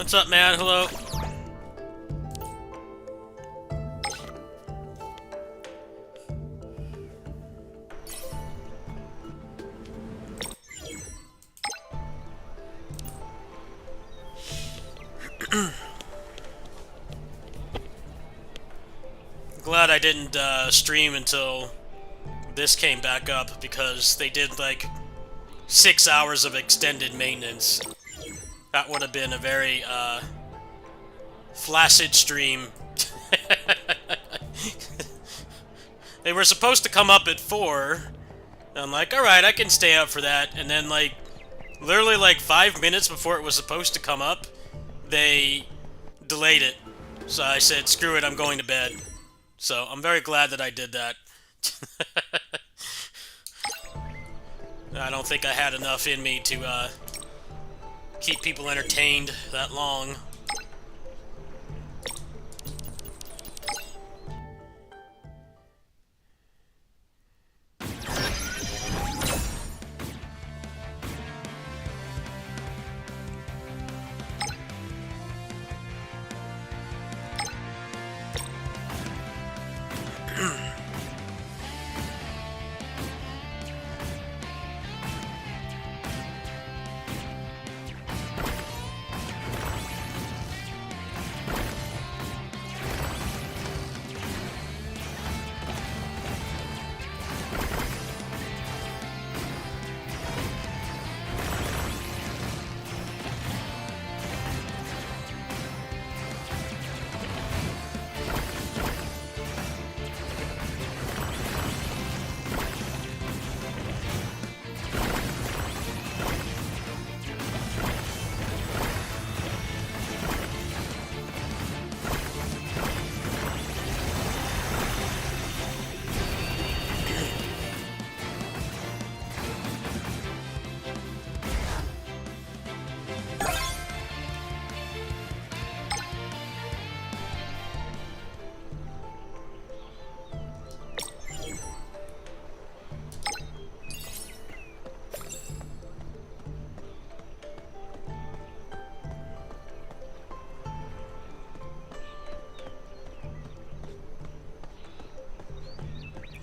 What's up, man? Hello. Glad I didn't stream until this came back up, because they did like 6 hours of extended maintenance. That would have been a very flaccid stream. They were supposed to come up at 4. I'm like, alright, I can stay up for that. And then, like, literally like 5 minutes before it was supposed to come up, they delayed it. So I said, screw it, I'm going to bed. So I'm very glad that I did that. I don't think I had enough in me to keep people entertained that long.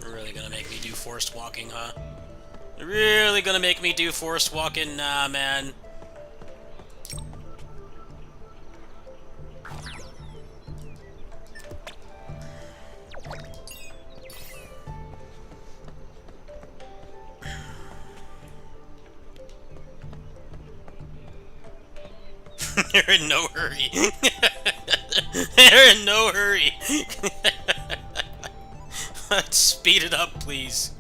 Really gonna make me do forced walking, huh? Really gonna make me do forced walking? Nah, man. They're in no hurry. They're in no hurry. Let's speed it up, please.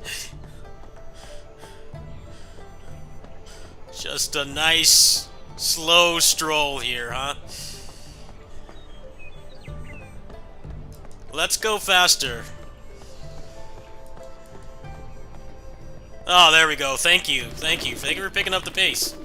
Just a nice, slow stroll here, huh? Let's go faster. Oh, there we go. Thank you. Thank you. Thank you for picking up the pace.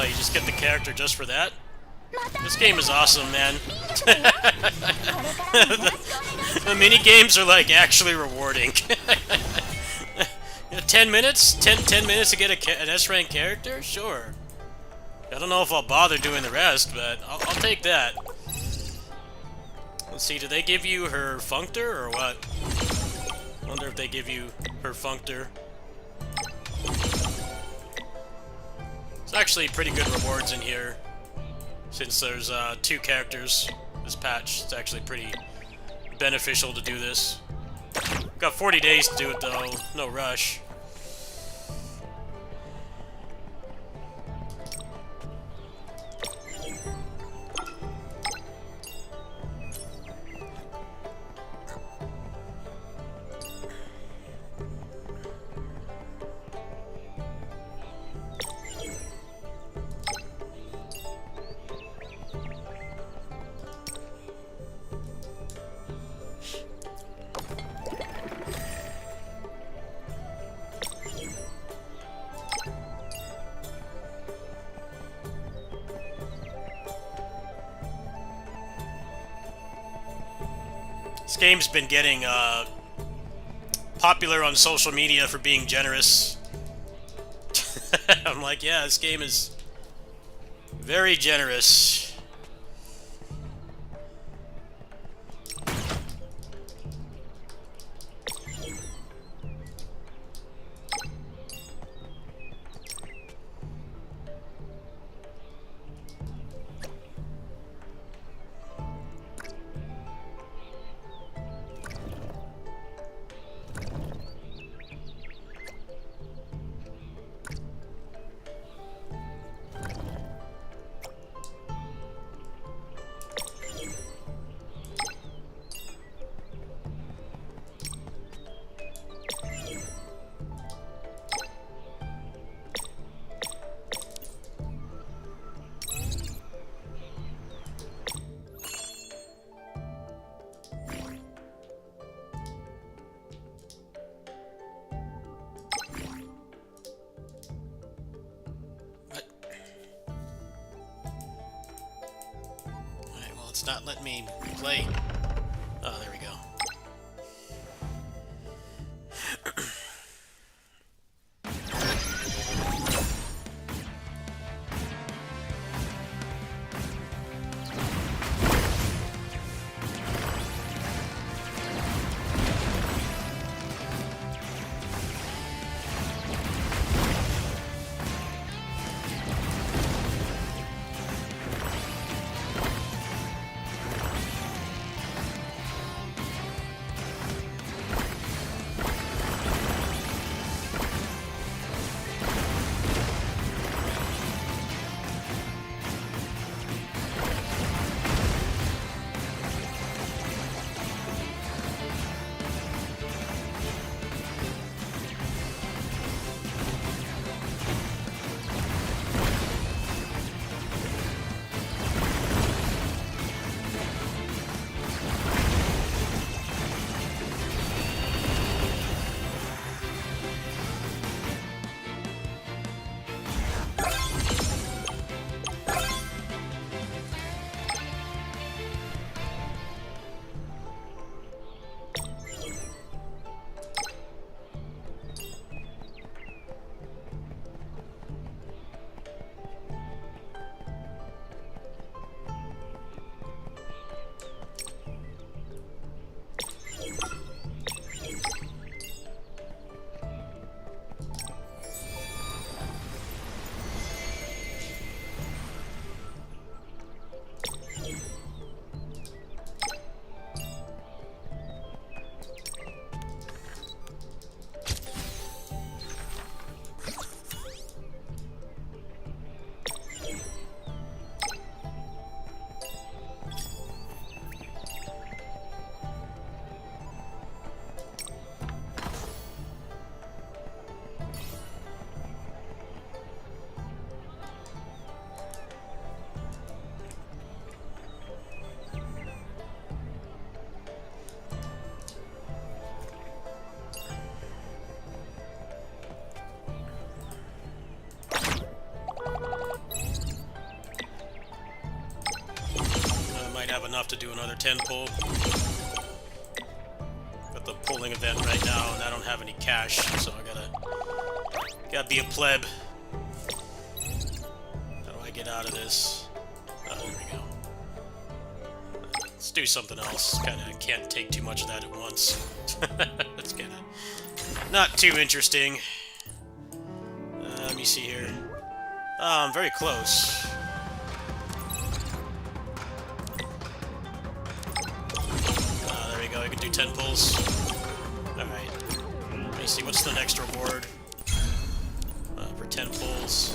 you just get the character just for that? This game is awesome, man. The mini games are like actually rewarding. 10 minutes? 10 minutes to get an S-rank character? Sure. I don't know if I'll bother doing the rest, but I'll take that. Let's see, do they give you her functor or what? I wonder if they give you her functor. There's actually pretty good rewards in here. Since there's 2 characters this patch, it's actually pretty beneficial to do this. Got 40 days to do it though, no rush. This game's been getting popular on social media for being generous. I'm like, yeah, this game is very generous. It's not letting me play. Oh, there we go. off to do another 10 pull. Got the pulling event right now, and I don't have any cash, so I gotta be a pleb. How do I get out of this? Oh, there we go. Let's do something else. Kinda can't take too much of that at once. That's kinda not too interesting. Let me see here. I'm very close. There we go, I can do 10 pulls. Alright. Let me see, what's the next reward? For 10 pulls.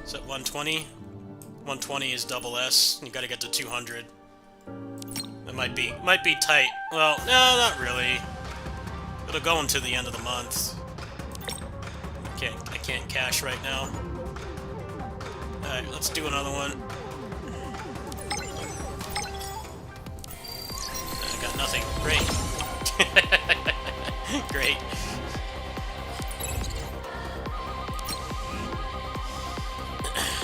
Is that 120? 120 is double S. You gotta get to 200. That might be tight. Well, no, not really. It'll go until the end of the month. I can't cash right now. Alright, let's do another one. I got nothing. Great. Great.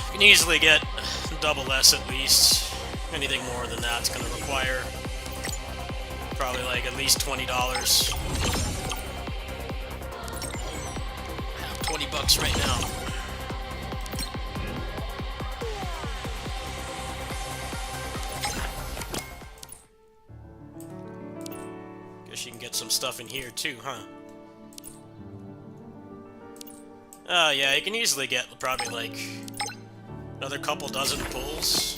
You can easily get double S at least. Anything more than that's going to require probably like at least $20. I have 20 bucks right now. Guess you can get some stuff in here too, huh? Yeah, you can easily get probably like another couple dozen pulls.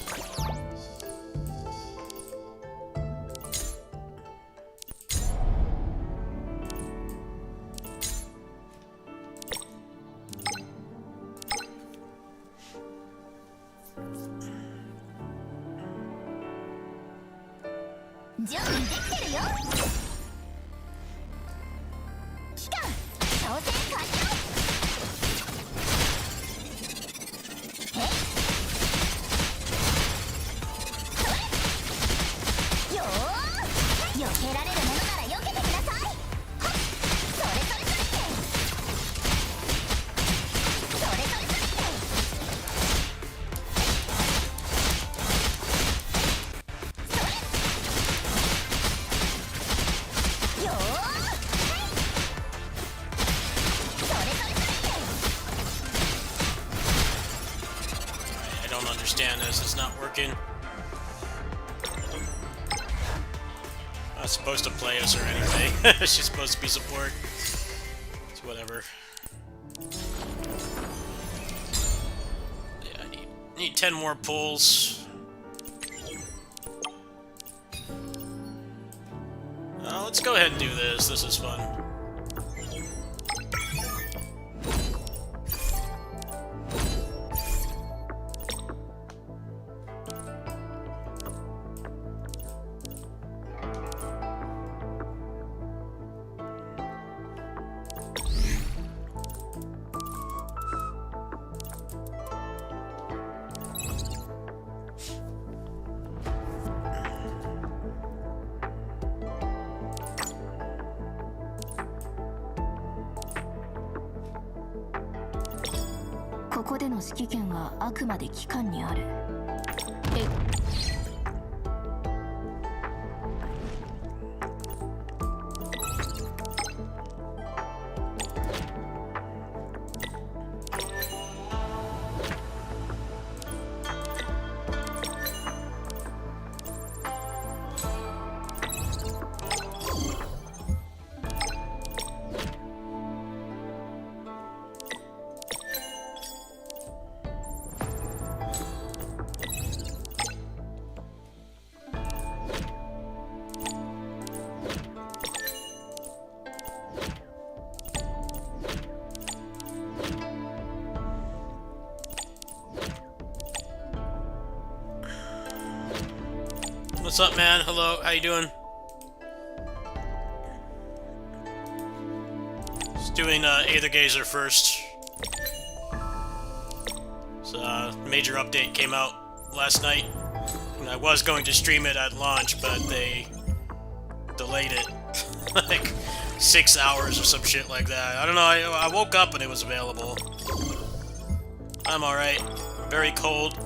It's not working. I'm not supposed to play as her anyway. She's supposed to be support. It's whatever. Yeah, I need 10 more pulls. Let's go ahead and do this. This is fun.ここでの指揮権はあくまで機関にある。What's up, man? Hello, how you doing? Just doing Aether Gazer first. So, major update came out last night. And I was going to stream it at launch, but they delayed it like 6 hours or some shit like that. I don't know, I woke up and it was available. I'm alright. Very cold.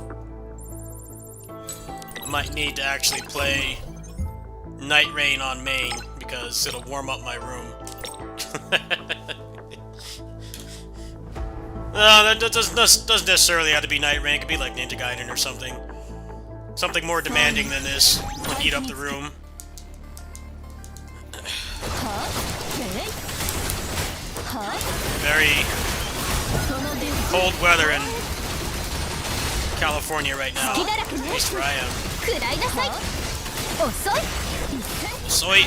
might need to actually play Night Rain on main because it'll warm up my room. No, that doesn't necessarily have to be Night Rain. It could be like Ninja Gaiden or something. Something more demanding than this will heat up the room. Very cold weather in California right now, at least where I am. Soy.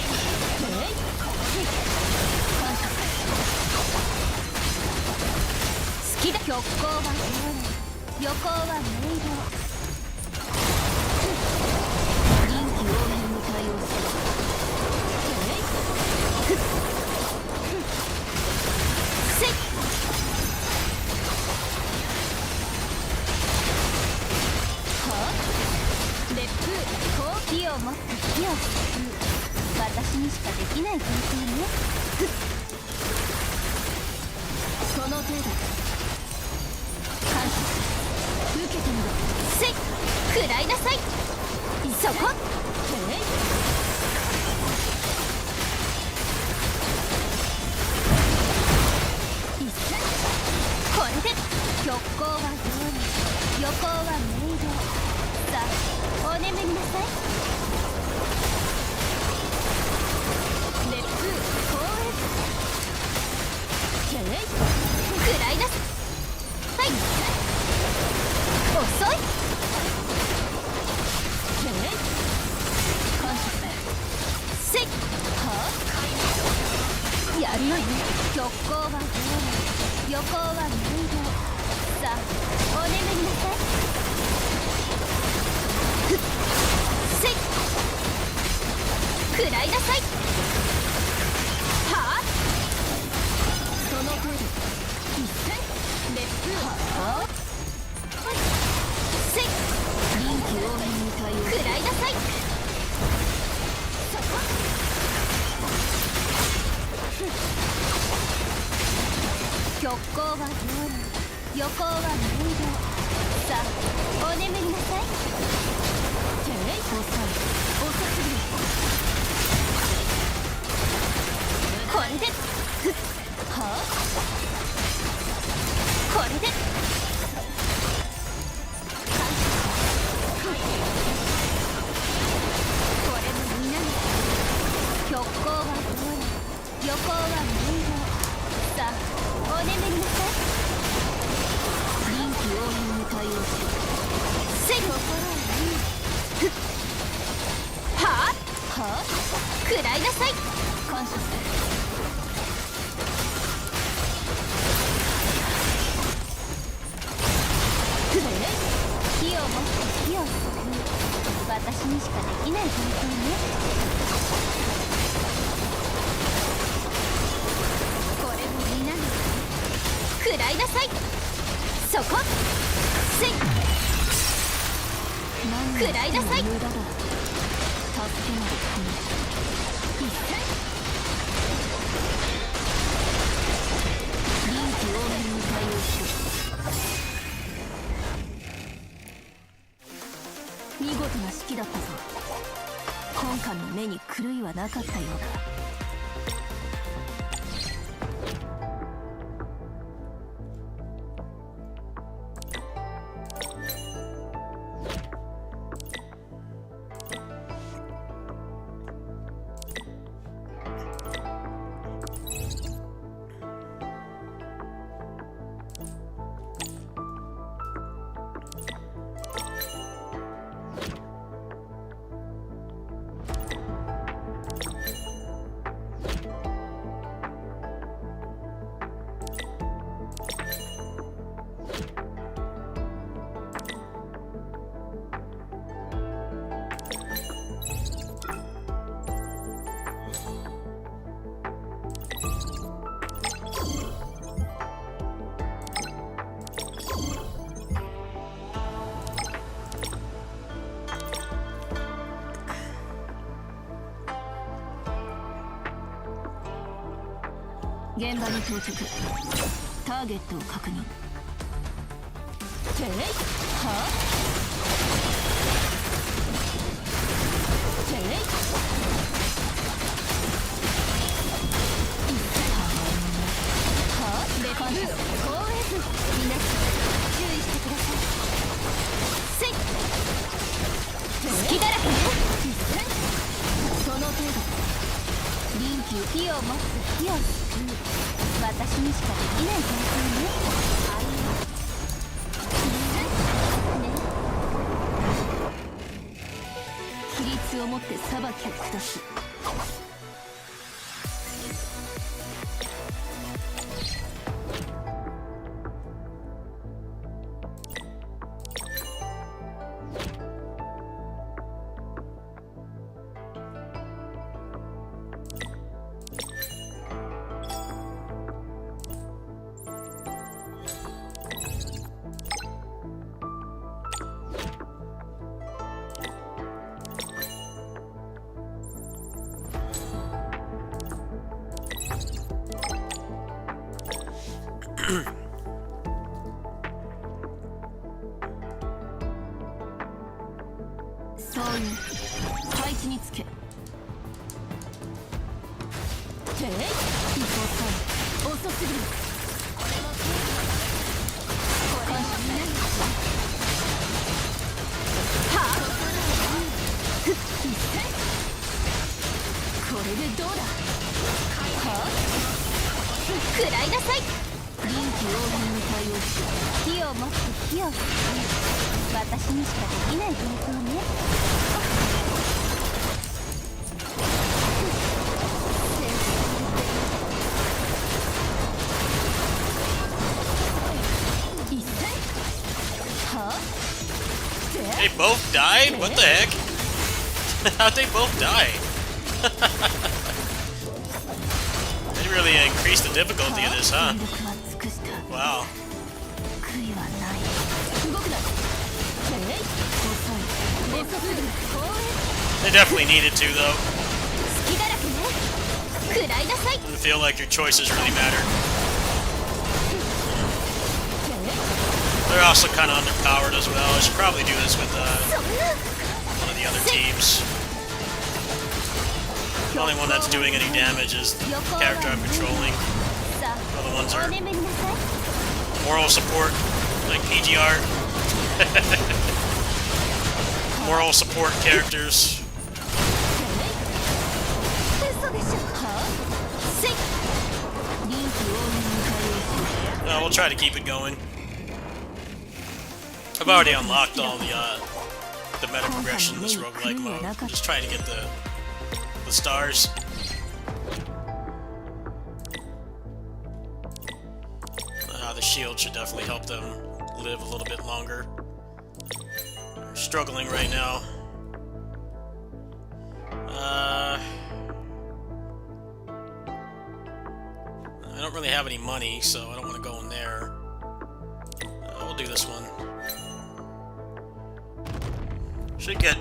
現場に到着。ターゲットを確認。ていは隙だらけね。その程度。臨機火を持つ火を救う。私にしかできない方法ね。規律をもって裁きを下す。総員配置につけ。移行さん遅すぎる。これでどうだ。食らいなさい。臨機応変に対応し、火を持って火を救う。私にしかできない方法ね。They both died? What the heck? How'd they both die? They really increased the difficulty of this, huh? Wow. They definitely needed to, though. Doesn't feel like your choices really matter. They're also kind of underpowered as well. I should probably do this with one of the other teams. The only one that's doing any damage is the character I'm controlling. The other ones are moral support, like PGR. Moral support characters. We'll try to keep it going. I've already unlocked all the meta progression in this roguelike mode. I'm just trying to get the stars. The shield should definitely help them live a little bit longer. They're struggling right now. I don't really have any money, so I don't want to go in there. We'll do this one. Should get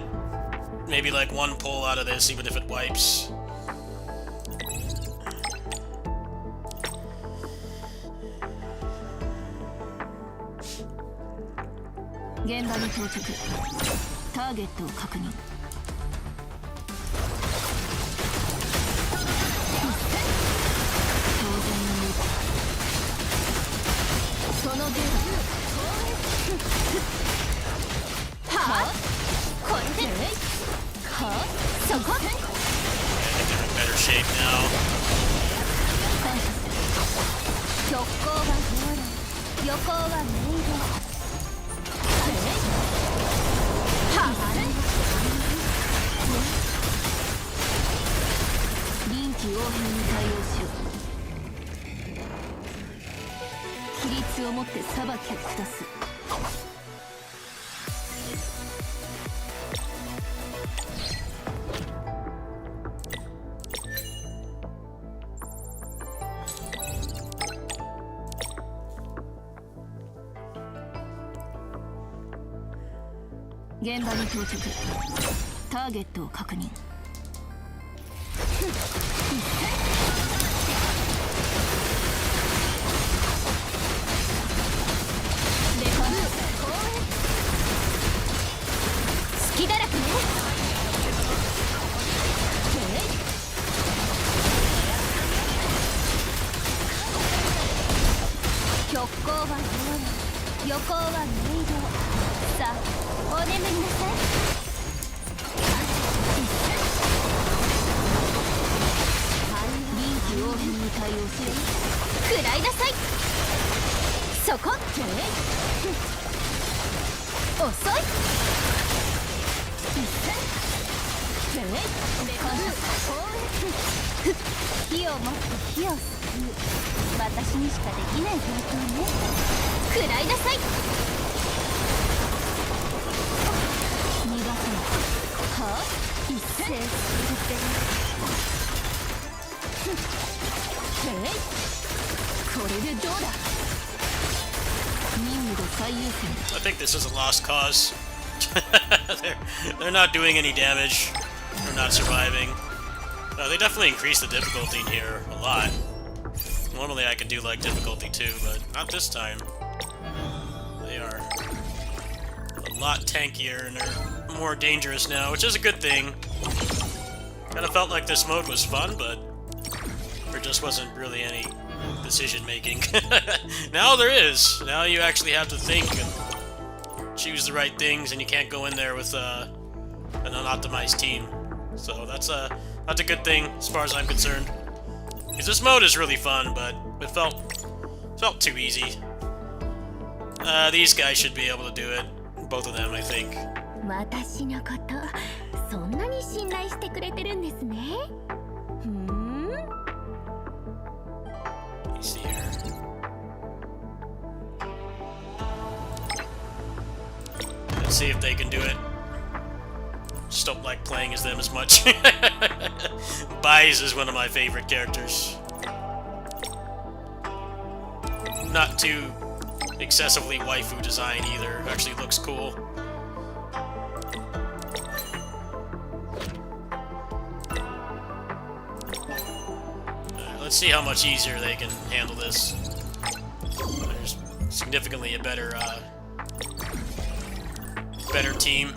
maybe like one pull out of this, even if it wipes. They're in better shape now. 行は明瞭。さあお眠りなさい。臨機応変に対応する。食らいなさい。そこ遅い。火を持って火を救う。私にしかできない状況ね。食らいなさい。逃がさない。はあ、一斉振ってこれでどうだ。任務が最優先。 I think this is a lost cause. they're not doing any damage. They're not surviving. They definitely increased the difficulty in here a lot. Normally I can do like difficulty 2, but not this time. They are a lot tankier and they're more dangerous now, which is a good thing. Kind of felt like this mode was fun, but there just wasn't really any decision making. Now there is. Now you actually have to think and choose the right things, and you can't go in there with an unoptimized team. So that's a good thing as far as I'm concerned. Because this mode is really fun, but it felt too easy. These guys should be able to do it. Both of them, I think. 私のことそんなに信頼してくれてるんですね。ふん。 Let me see here. Let's see if they can do it. Just don't like playing as them as much. Baise is one of my favorite characters. Not too excessively waifu design either. Actually looks cool. Let's see how much easier they can handle this. There's significantly a better team.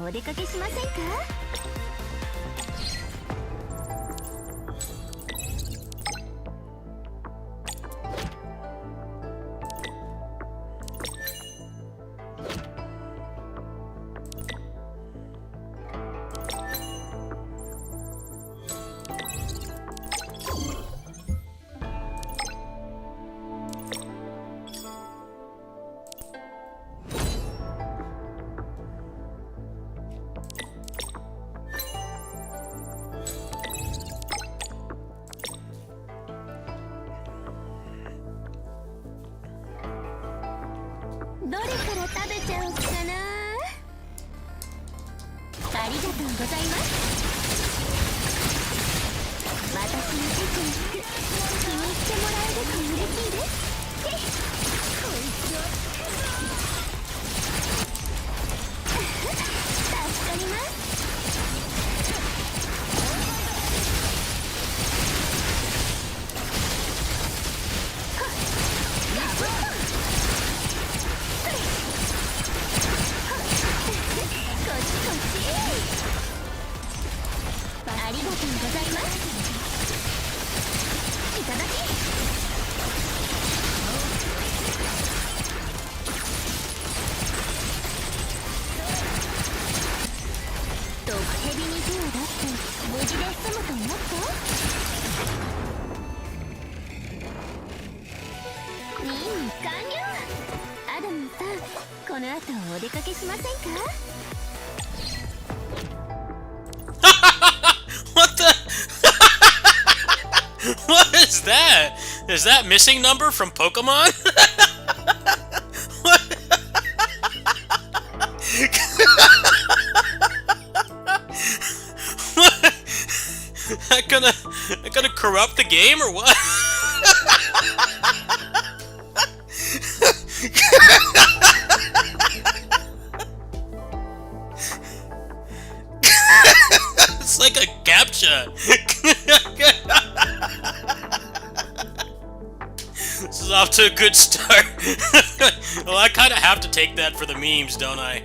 お出かけしませんか？とうございます。いただき。毒蛇に手を出して無事で済むと思った？任務完了。アダムさん、この後お出かけしませんか？ What the? What is that? Is that missing number from Pokemon? What? What? I gonna corrupt the game or what? It's like a captcha. This is off to a good start. Well, I kind of have to take that for the memes, don't I?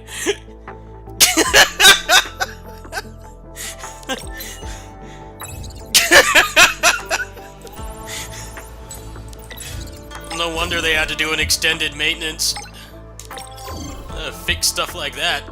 No wonder they had to do an extended maintenance. Fix stuff like that.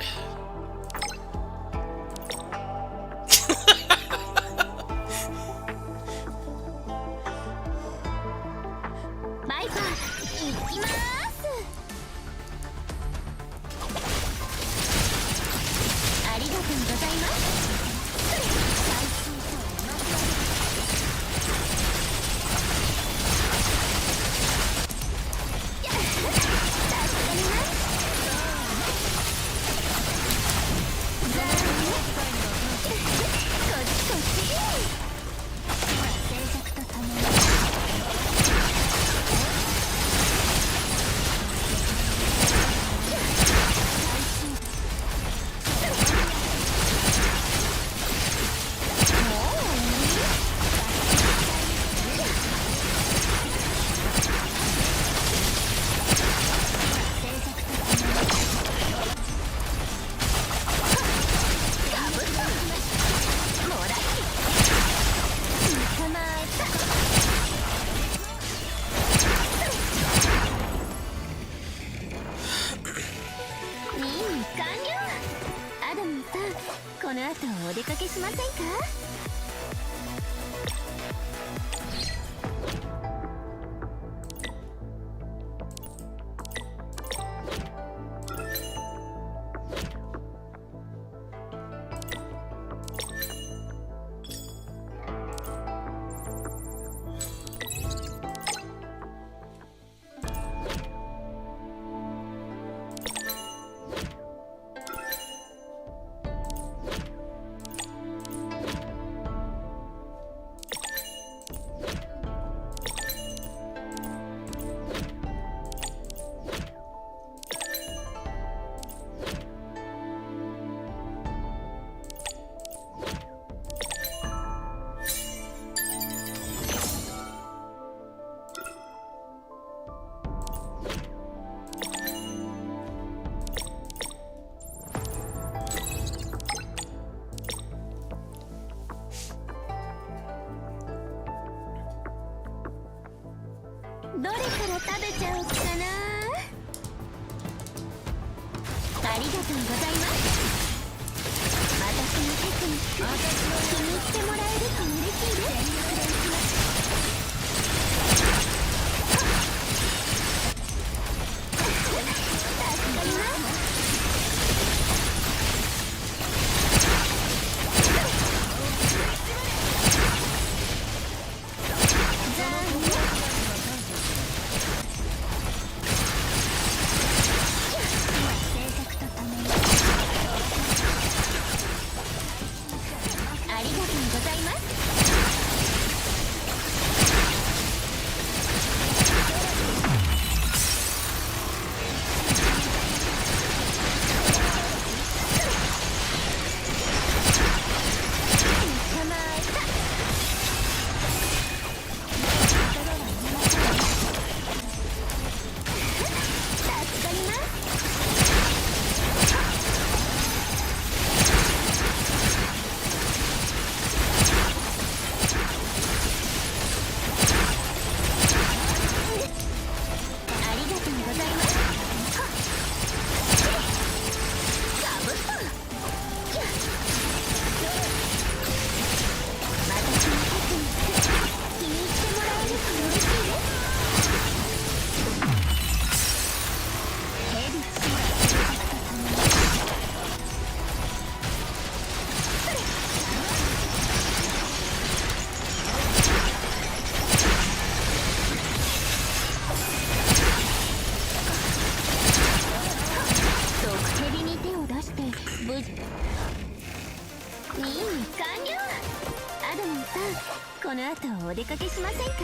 この後お出かけしませんか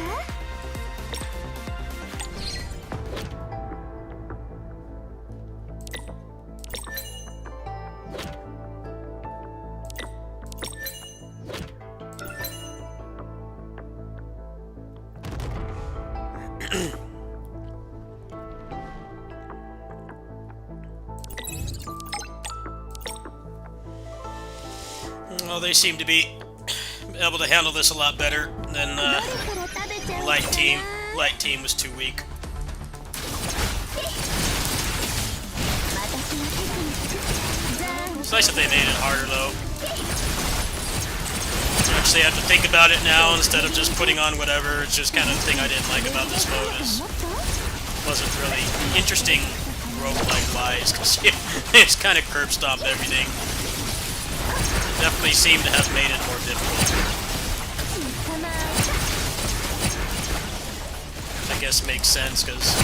？Well, they seem to be able to handle this a lot better than light team. Light team was too weak. It's nice that they made it harder, though. You actually have to think about it now instead of just putting on whatever. It's just kind of the thing I didn't like about this mode is it wasn't really interesting roguelike-wise because it's kind of curb stomped everything. Definitely seemed to have made it more difficult. I guess makes sense because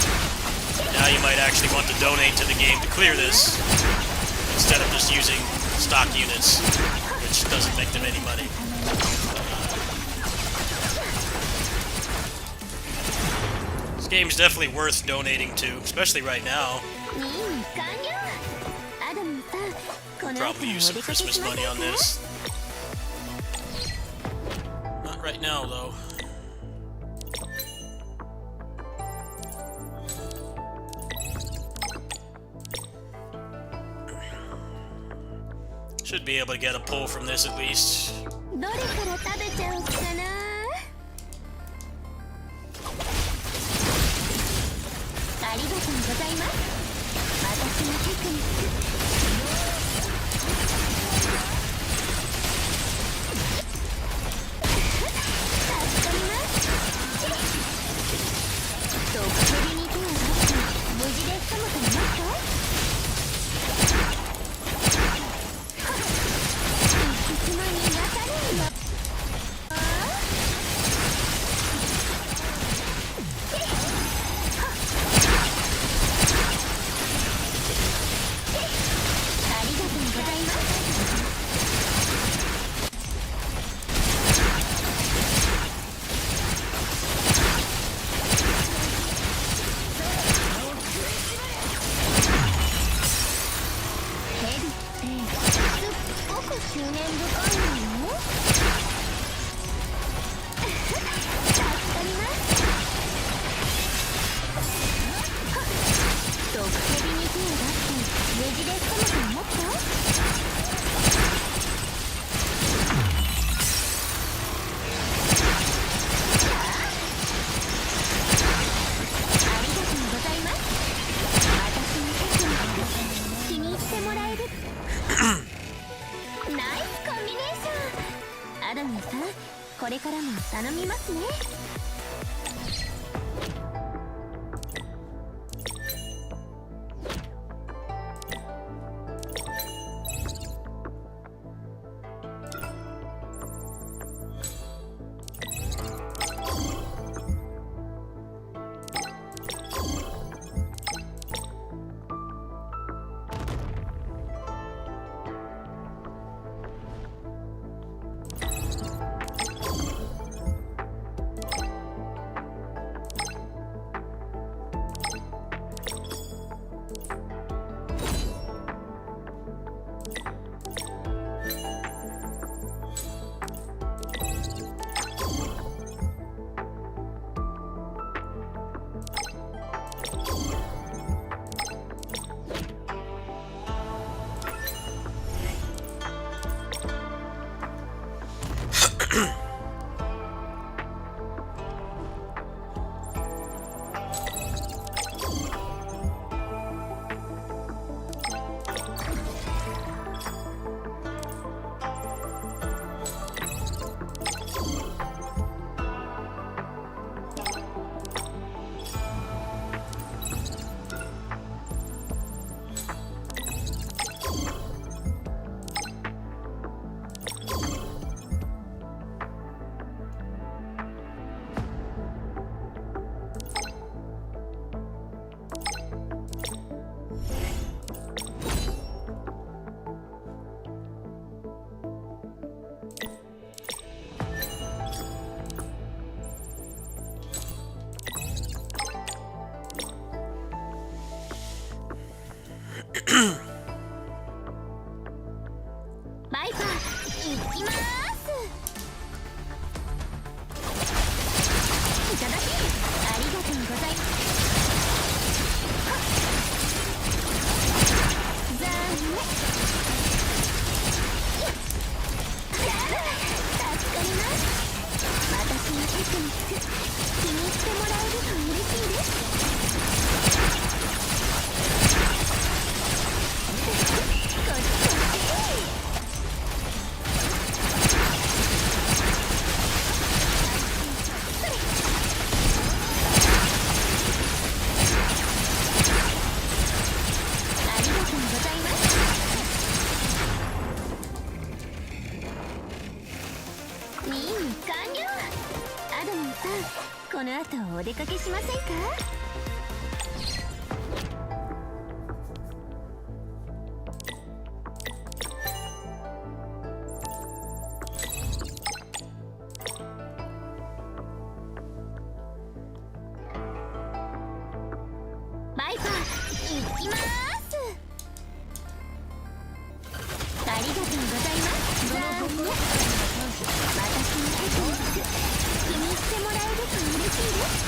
now you might actually want to donate to the game to clear this instead of just using stock units, which doesn't make them any money. This game's definitely worth donating to, especially right now. Probably use some Christmas money on this. Not right now, though. Should be able to get a pull from this at least. クニック気に入ってもらえると嬉しいです。こっちありがとうございます。任務完了。アドミンさん、この後お出かけしませんか？バイバイ、行きまーす。ありがとうございます。残念。私のテクニック気に入ってもらえると嬉しいです。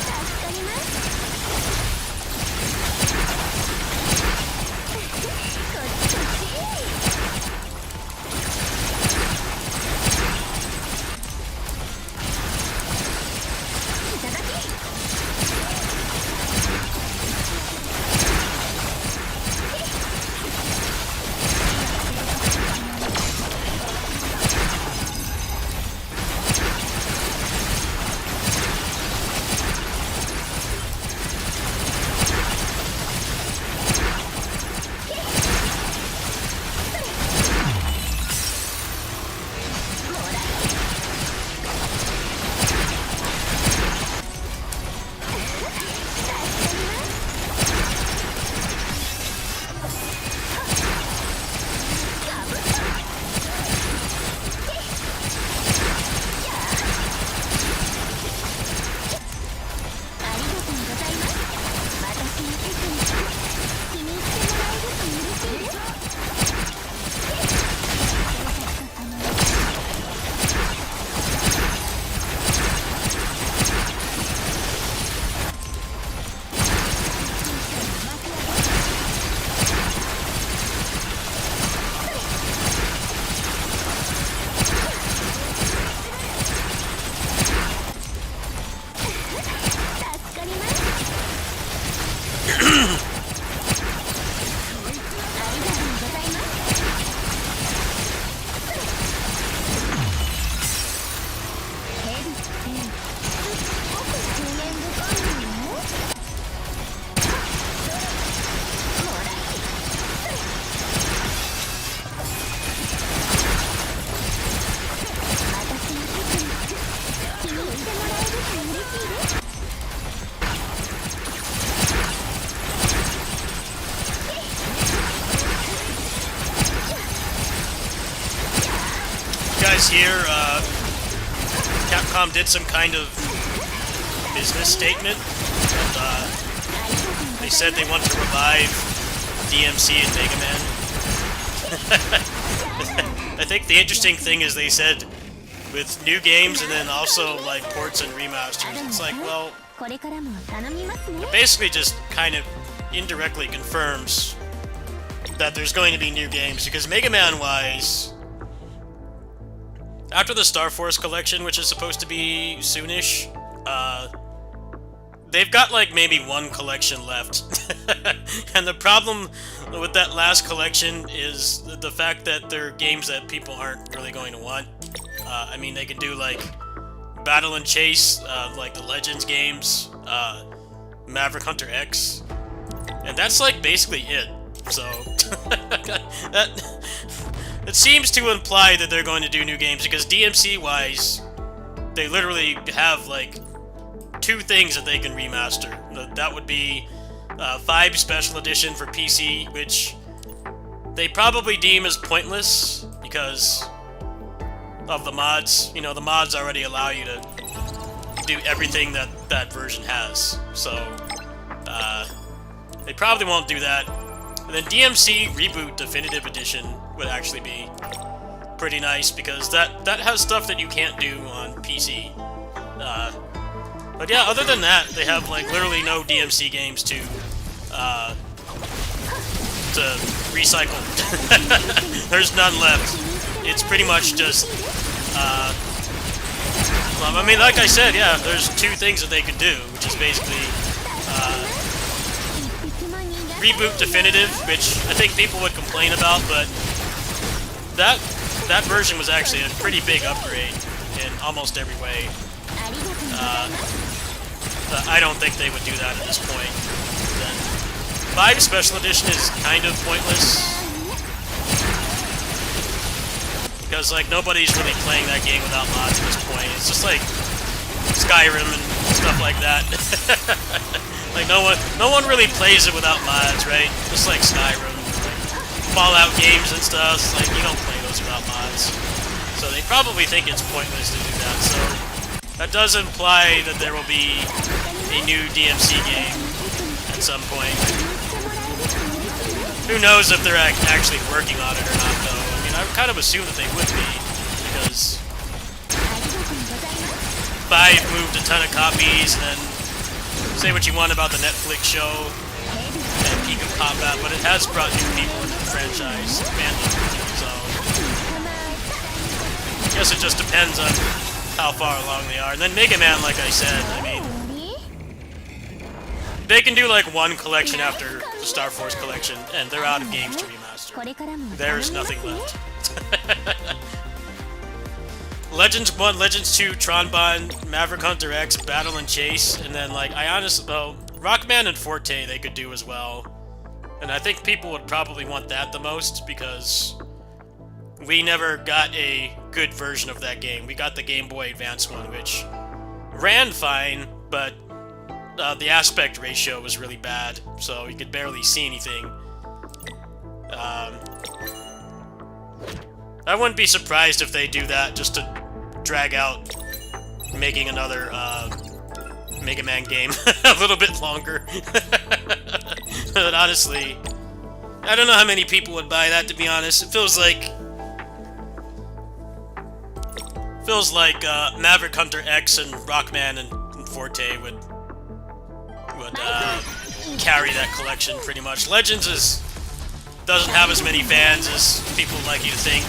助かります。こっちこっち。いただき。Here, Capcom did some kind of business statement, and they said they want to revive DMC and Mega Man. I think the interesting thing is they said with new games and then also like ports and remasters, it's like, well, it basically just kind of indirectly confirms that there's going to be new games, because Mega Man-wise, after the Star Force collection, which is supposed to be soonish, they've got like maybe one collection left. And the problem with that last collection is the fact that they're games that people aren't really going to want. I mean, they can do like Battle and Chase, like the Legends games, Maverick Hunter X, and that's like basically it. So it seems to imply that they're going to do new games, because DMC-wise, they literally have, like, 2 things that they can remaster. That would be 5 Special Edition for PC, which they probably deem as pointless because of the mods. You know, the mods already allow you to do everything that that version has. So, they probably won't do that. And then DMC Reboot Definitive Edition would actually be pretty nice, because that has stuff that you can't do on PC. But yeah, other than that, they have like literally no DMC games to recycled. There's none left. It's pretty much just, well, I mean, like I said, yeah, there's two things that they could do, which is basically reboot definitive, which I think people would complain about, but that version was actually a pretty big upgrade in almost every way. I don't think they would do that at this point. Then 5 Special Edition is kind of pointless, because like nobody's really playing that game without mods at this point. It's just like Skyrim and stuff like that. Like no one really plays it without mods, right? Just like Skyrim, like Fallout games and stuff. It's like you don't play those without mods. So they probably think it's pointless to do that. So that does imply that there will be a new DMC game at some point. Who knows if they're actually working on it or not, though. I mean, I would kind of assume that they would be, because 5 moved a ton of copies, and then say what you want about the Netflix show and Peak of Combat, but it has brought new people into the franchise fandom, so I guess it just depends on how far along they are. And then Mega Man, like I said, I mean, they can do like one collection after the Star Force collection, and they're out of games to remaster. There's nothing left. Legends 1, Legends 2, Tron Bond, Maverick Hunter X, Battle and Chase, and then like, I honestly, well, Rockman and Forte they could do as well. And I think people would probably want that the most, because we never got a good version of that game. We got the Game Boy Advance one, which ran fine, but the aspect ratio was really bad, so you could barely see anything. I wouldn't be surprised if they do that just to drag out making another Mega Man game a little bit longer. But honestly, I don't know how many people would buy that, to be honest. It feels like Maverick Hunter X and Rockman and Forte would carry that collection pretty much. Legends doesn't have as many fans as people would like you to think.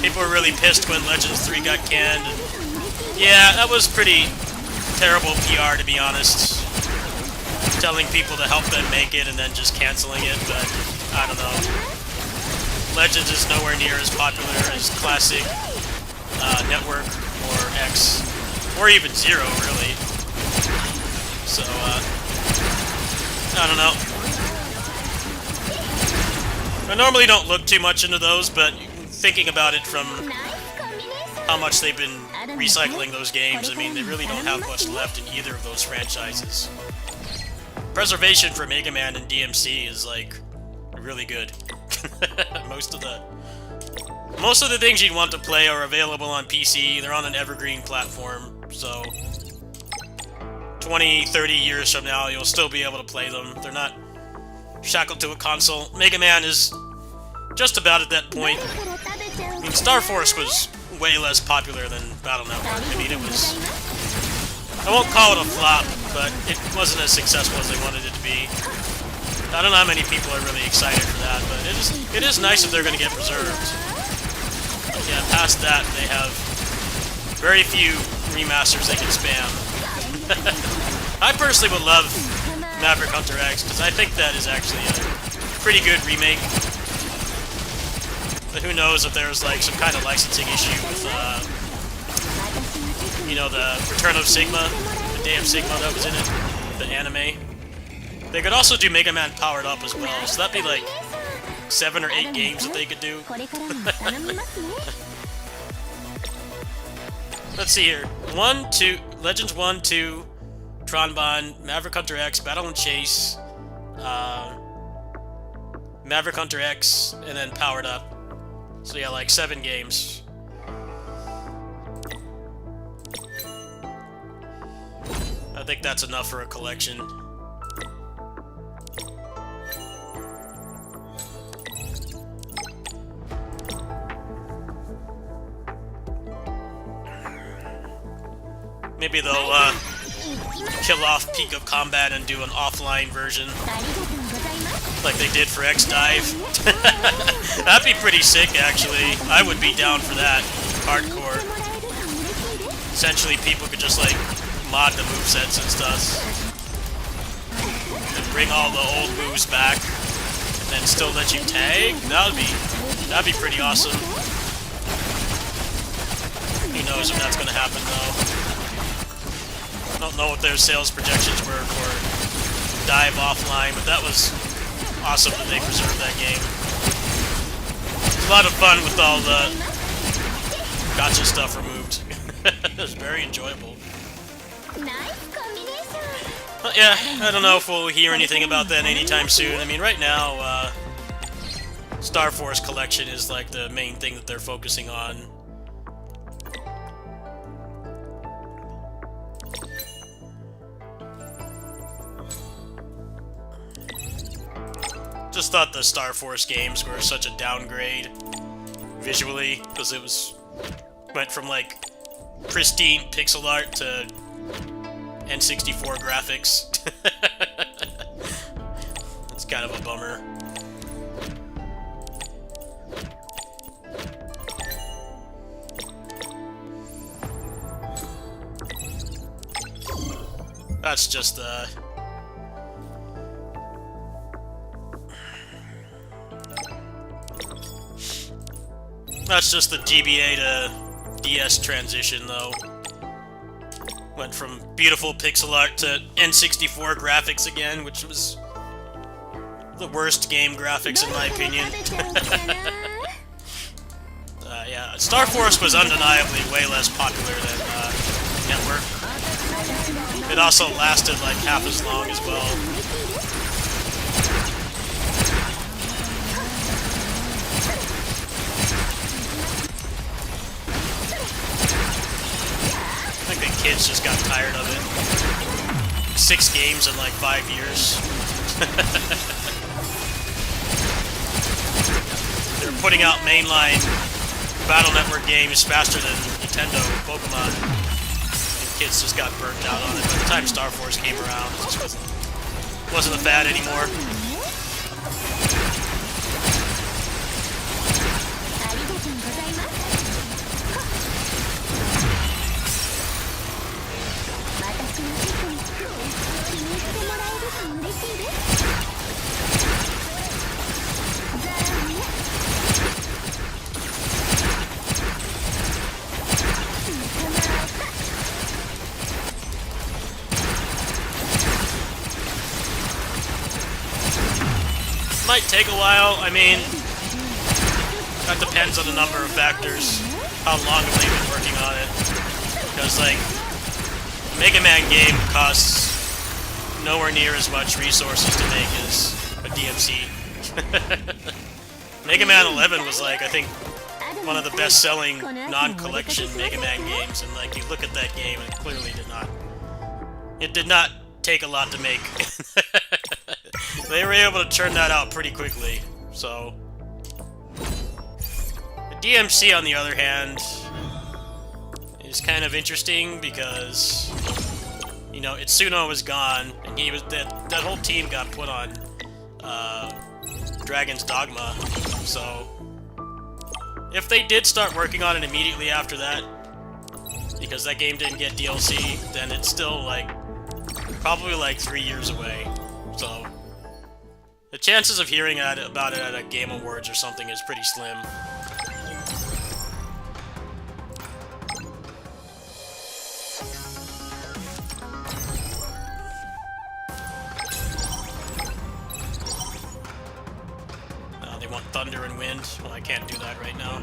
People were really pissed when Legends 3 got canned. And yeah, that was pretty terrible PR, to be honest. Telling people to help them make it and then just canceling it, but I don't know. Legends is nowhere near as popular as classic Network or X, or even Zero, really. So, I don't know. I normally don't look too much into those, but thinking about it from how much they've been recycling those games, I mean, they really don't have much left in either of those franchises. Preservation for Mega Man and DMC is, like, really good. Most of the things you'd want to play are available on PC. They're on an evergreen platform, so 20, 30 years from now, you'll still be able to play them. They're not shackled to a console. Mega Man is just about at that point. I mean, Star Force was way less popular than Battle Network. I mean, it was... I won't call it a flop, but it wasn't as successful as they wanted it to be. I don't know how many people are really excited for that, but it is nice if they're going to get preserved. But yeah, past that, they have very few remasters they can spam. I personally would love Maverick Hunter X, because I think that is actually a pretty good remake. But who knows if there's like some kind of licensing issue with, you know, the Return of Sigma, the Day of Sigma that was in it, the anime. They could also do Mega Man Powered Up as well, so that'd be like 7 or 8 games that they could do. Let's see here. Legends 1, 2, Tron Bond, Maverick Hunter X, Battle and Chase, Maverick Hunter X, and then Powered Up. So yeah, like 7 games. I think that's enough for a collection. Maybe they'll kill off Peak of Combat and do an offline version. like they did for X-Dive. That'd be pretty sick, actually. I would be down for that. Hardcore. Essentially, people could just, like, mod the movesets and stuff. And bring all the old moves back. And then still let you tag? That'd be pretty awesome. Who knows if that's gonna happen, though. I don't know what their sales projections were for Dive Offline, but that was awesome that they preserved that game. It's a lot of fun with all the gotcha stuff removed. It was very enjoyable. But yeah, I don't know if we'll hear anything about that anytime soon. I mean, right now, Star Force Collection is like the main thing that they're focusing on. Just thought the Star Force games were such a downgrade visually, because it went from like pristine pixel art to N64 graphics. It's kind of a bummer. That's just the... That's just the GBA to DS transition, though. Went from beautiful pixel art to N64 graphics again, which was the worst game graphics in my opinion. Yeah, Star Force was undeniably way less popular than Network. It also lasted like half as long as well. I think the kids just got tired of it. 6 games in like 5 years. They're putting out mainline Battle Network games faster than Nintendo Pokemon. And kids just got burnt out on it. By the time Star Force came around, it just wasn't a fad anymore. Might take a while. I mean, that depends on a number of factors. How long have they been working on it? Because, like, a Mega Man game costs nowhere near as much resources to make as a DMC. Mega Man 11 was, like, I think, one of the best-selling non-collection Mega Man games, and, like, you look at that game, and it clearly did not. It did not take a lot to make. They were able to turn that out pretty quickly, so... The DMC, on the other hand, is kind of interesting because, you know, Itsuno was gone, and he was that whole team got put on Dragon's Dogma, so... If they did start working on it immediately after that, because that game didn't get DLC, then it's still, like, probably like 3 years away, so... The chances of hearing about it at a Game Awards or something is pretty slim. They want thunder and wind. Well, I can't do that right now.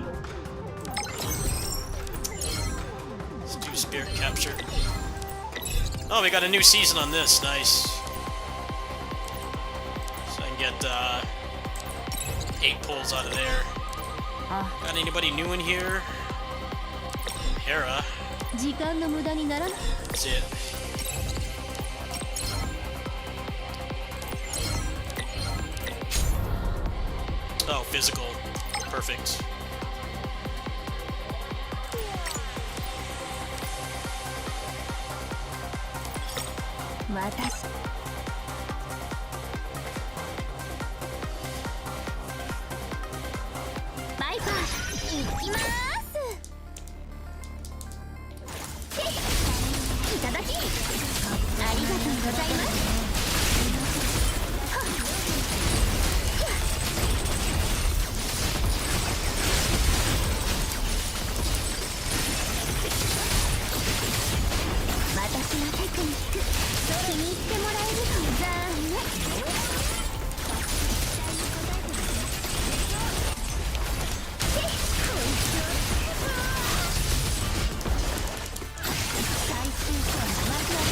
Let's do Spirit Capture. Oh, we got a new season on this. Nice. Get 8 pulls out of there. Got anybody new in here? Hera. That's it. Oh, physical. Perfect. きます。いただき、ありがとうございます。私のテクニック気に入ってもらえると残念。最終章の幕開けだ。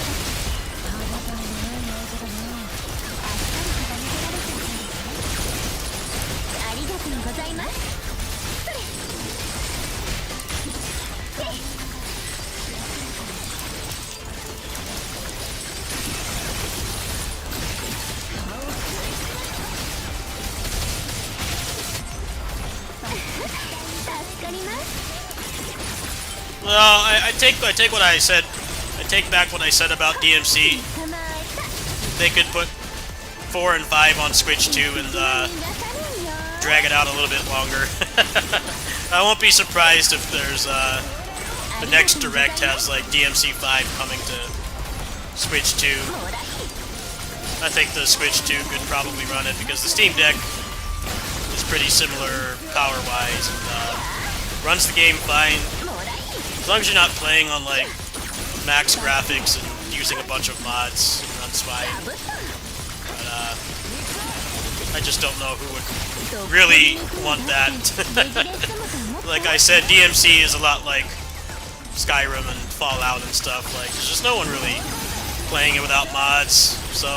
ありがたいね、相手だね。あっさり片付けられちゃったんですね。ありがとうございます。Well, I take what I said. I take back what I said about DMC. They could put 4 and 5 on Switch 2 and drag it out a little bit longer. I won't be surprised if there's the next Direct has like DMC 5 coming to Switch 2. I think the Switch 2 could probably run it because the Steam Deck is pretty similar power-wise and runs the game fine. As long as you're not playing on like max graphics and using a bunch of mods, it runs fine. But I just don't know who would really want that. Like I said, DMC is a lot like Skyrim and Fallout and stuff. Like there's just no one really playing it without mods, so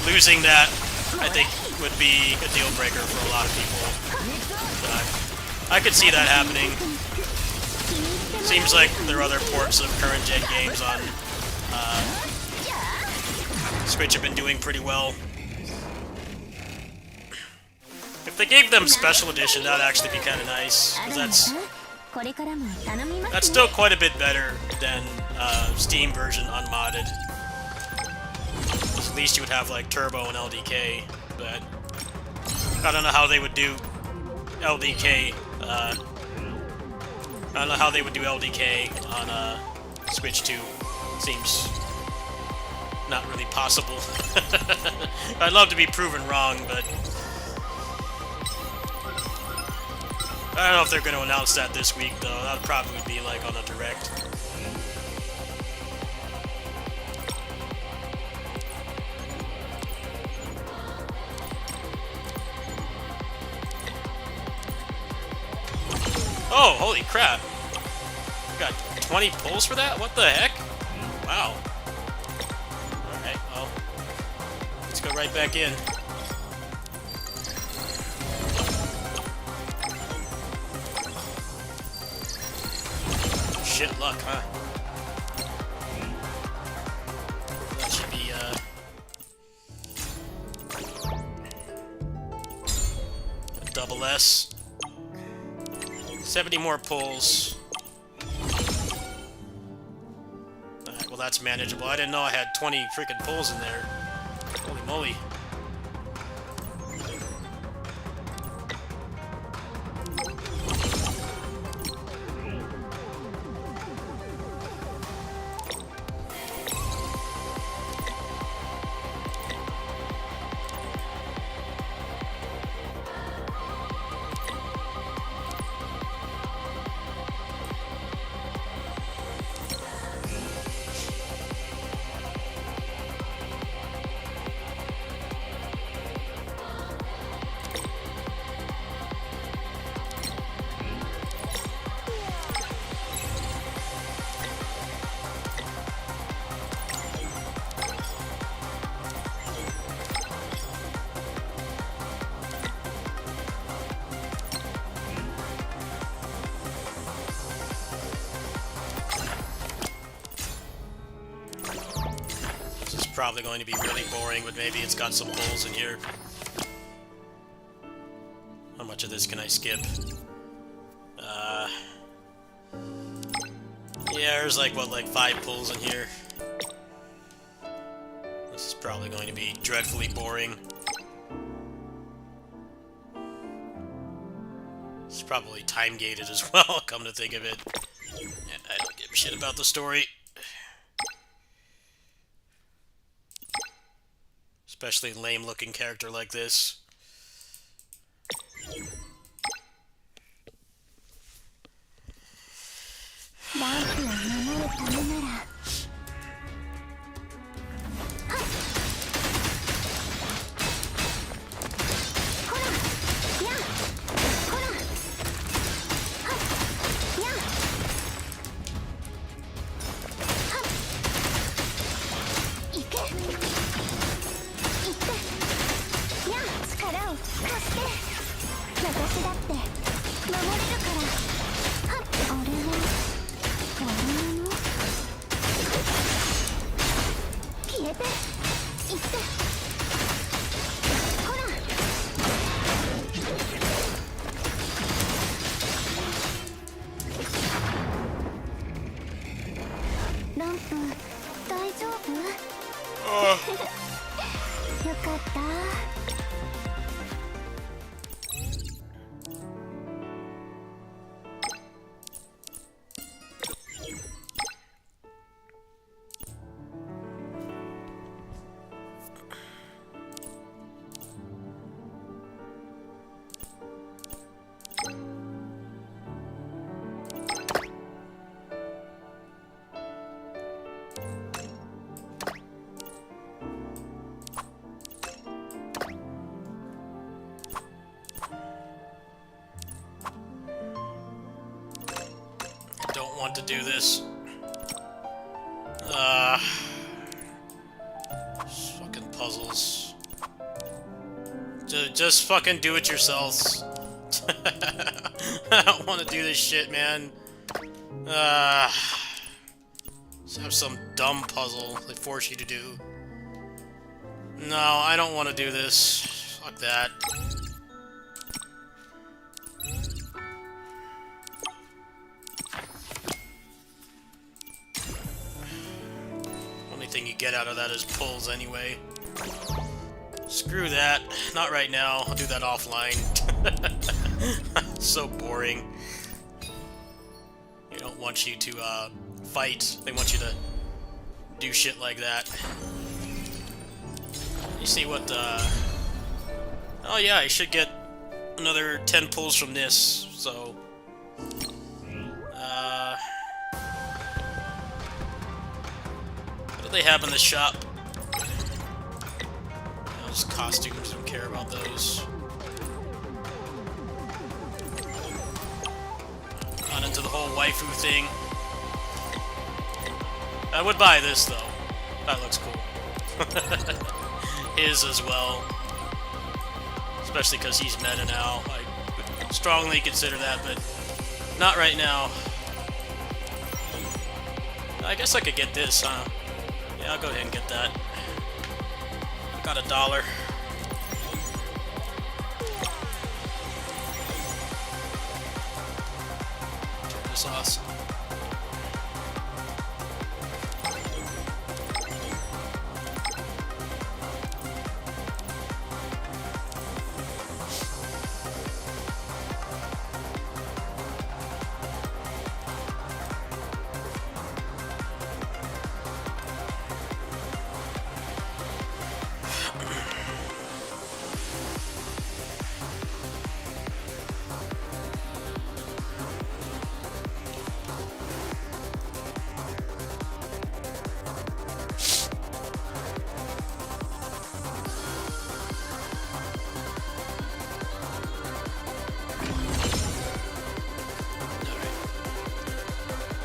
losing that I think would be a deal breaker for a lot of people. But I could see that happening. Seems like there are other ports of current gen games on Switch have been doing pretty well. If they gave them Special Edition, that'd actually be kind of nice. 'Cause that's still quite a bit better than Steam version unmodded. At least you would have like Turbo and LDK, but I don't know how they would do LDK. I don't know how they would do LDK on Switch 2. Seems not really possible. I'd love to be proven wrong, but I don't know if they're going to announce that this week, though. That would probably be like on a Direct. Oh, holy crap. We got 20 pulls for that? What the heck? Wow. Alright, well. Let's go right back in. Shit luck, huh? That should be, a double S. 70 more pulls. Alright, well that's manageable. I didn't know I had 20 freaking pulls in there. Holy moly. Probably going to be really boring, but maybe it's got some pulls in here. How much of this can I skip? Yeah, there's like, what, like 5 pulls in here. This is probably going to be dreadfully boring. It's probably time-gated as well, come to think of it. And I don't give a shit about the story. Especially a lame-looking character like this. To do this. Fucking puzzles. Just fucking do it yourselves. I don't want to do this shit, man. Just have some dumb puzzle they force you to do. No, I don't want to do this. Fuck that. Thing you get out of that is pulls anyway. Screw that. Not right now. I'll do that offline. So boring. They don't want you to fight. They want you to do shit like that. You see what oh yeah, I should get another 10 pulls from this, so what do they have in the shop? Those costumes, don't care about those. Not into the whole waifu thing. I would buy this though. That looks cool. His as well. Especially because he's meta now. I would strongly consider that, but not right now. I guess I could get this, huh? Yeah, I'll go ahead and get that. Got $1. Turn this off.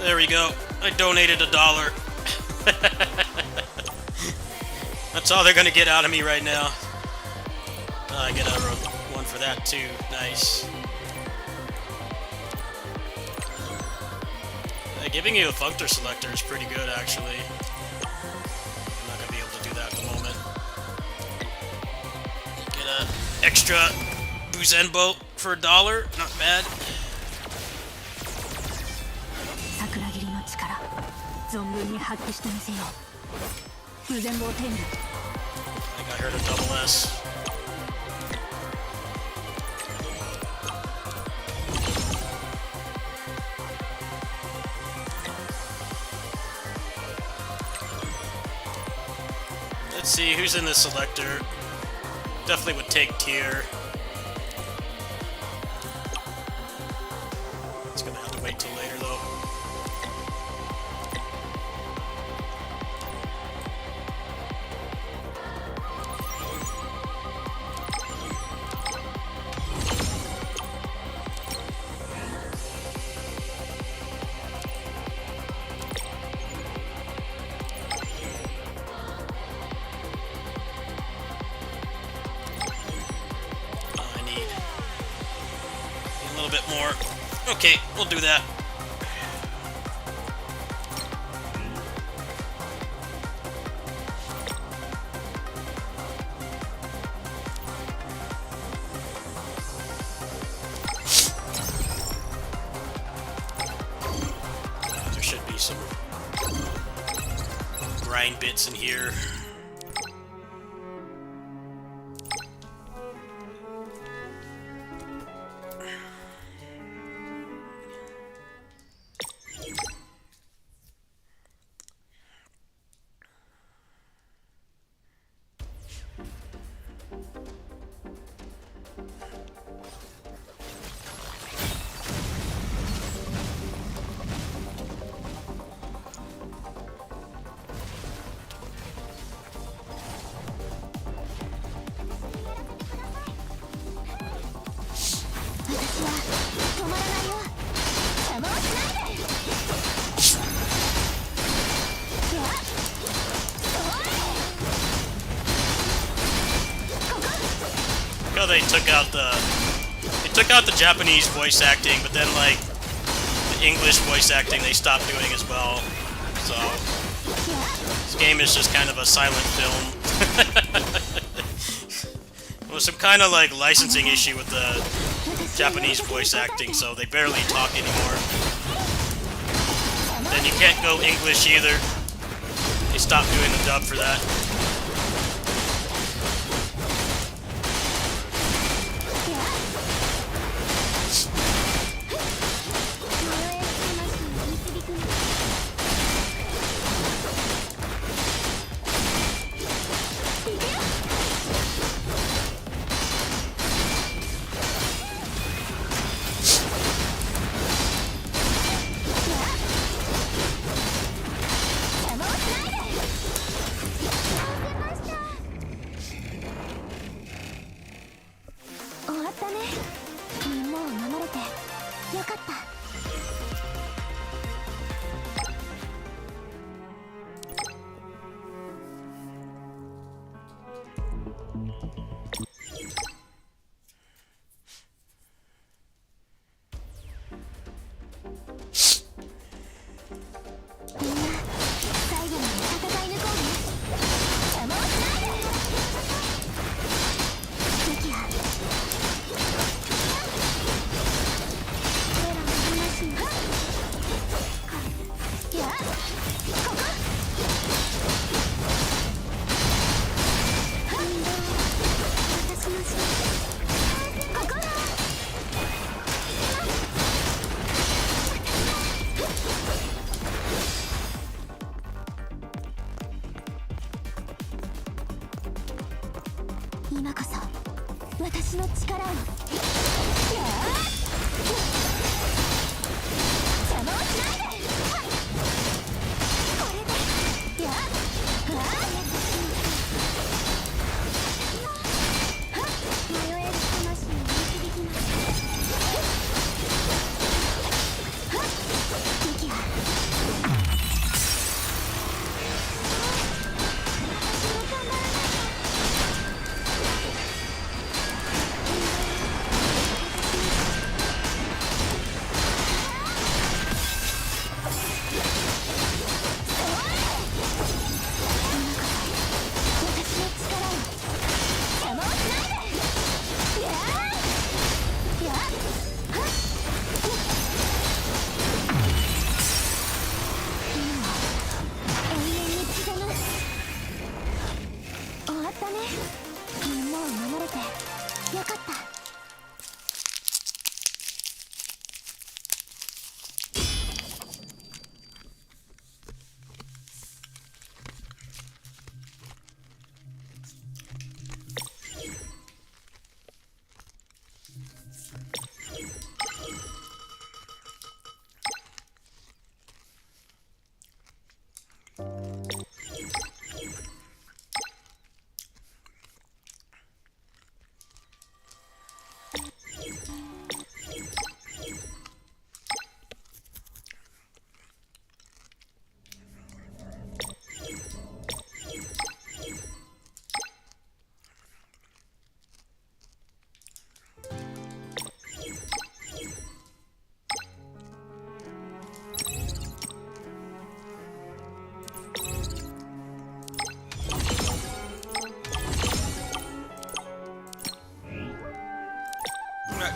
There we go. I donated $1. That's all they're gonna get out of me right now. I get one for that too. Nice. Giving you a functor selector is pretty good, actually. I'm not gonna be able to do that at the moment. Get an extra Buzenbo for $1. Not bad. I think I heard a double S. see who's in the selector. Definitely would take tier. It's gonna have to wait till later though. Bit more. Okay, we'll do that. There should be some grind bits in here. They took out the Japanese voice acting, but then like the English voice acting they stopped doing as well. So this game is just kind of a silent film. There was some kind of like licensing issue with the Japanese voice acting, so they barely talk anymore. Then you can't go English either. They stopped doing the dub for that.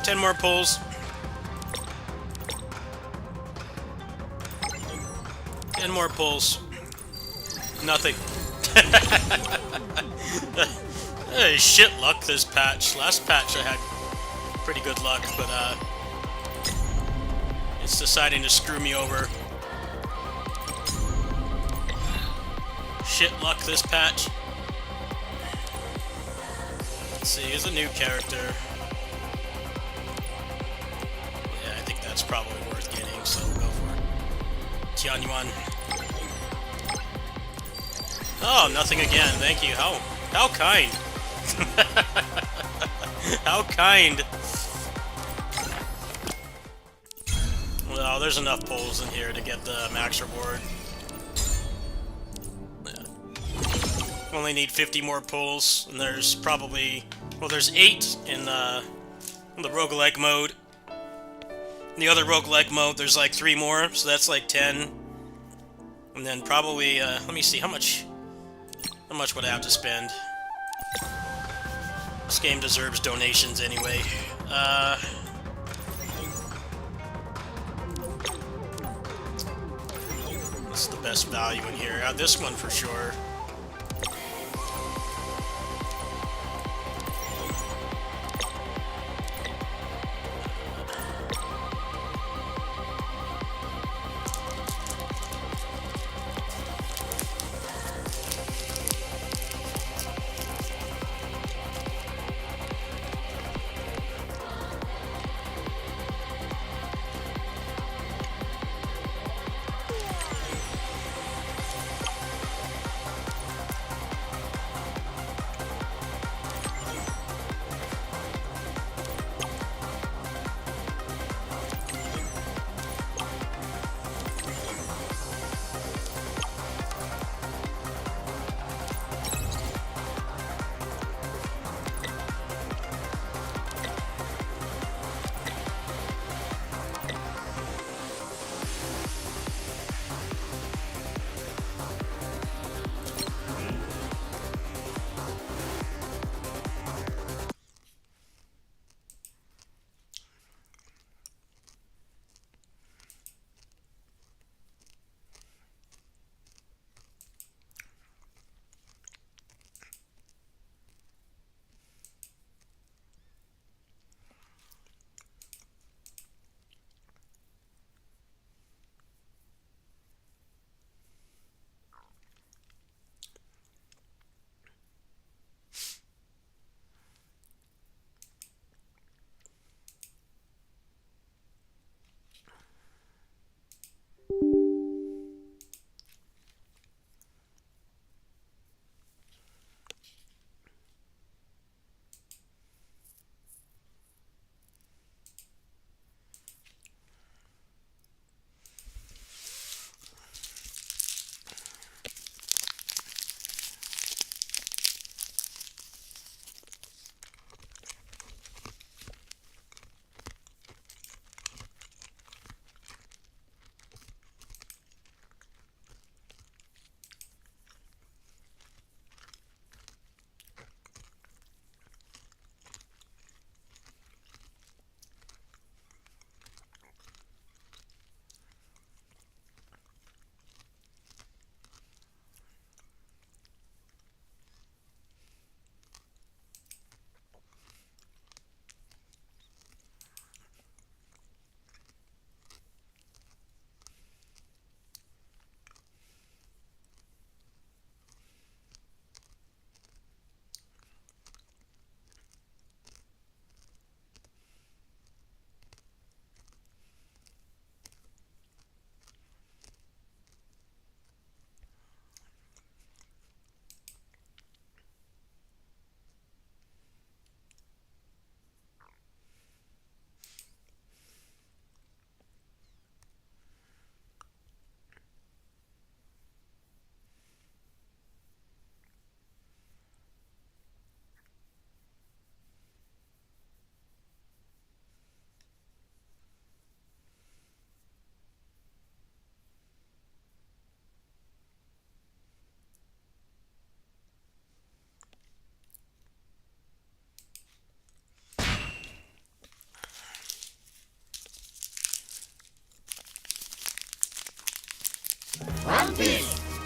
10 more pulls. 10 more pulls. Nothing. Hey, shit luck this patch. Last patch I had pretty good luck, but it's deciding to screw me over. Shit luck this patch. Let's see, here's a new character. Yeah, I think that's probably worth getting, so we'll go for it. Tianyuan. Oh, nothing again. Thank you. How kind. How kind. Well, there's enough pulls in here to get the max reward. Only need 50 more pulls, and there's probably... Well, there's 8 in the roguelike mode. In the other roguelike mode, there's like 3 more, so that's like 10. And then probably, let me see, how much would I have to spend? This game deserves donations anyway. What's the best value in here? This one for sure.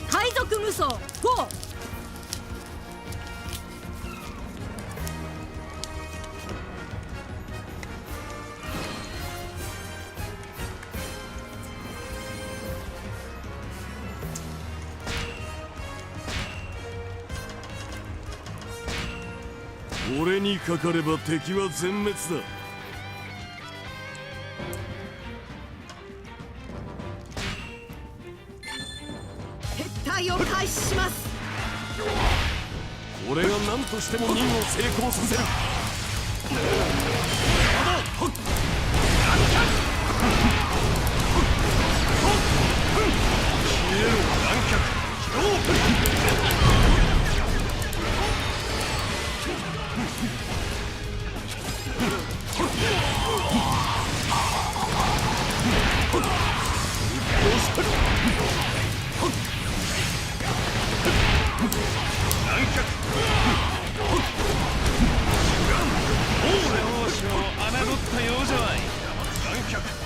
海賊無双 GO。 俺にかかれば敵は全滅だ。撤退を開始します。俺が何としても任を成功させる。消えろ乱脚。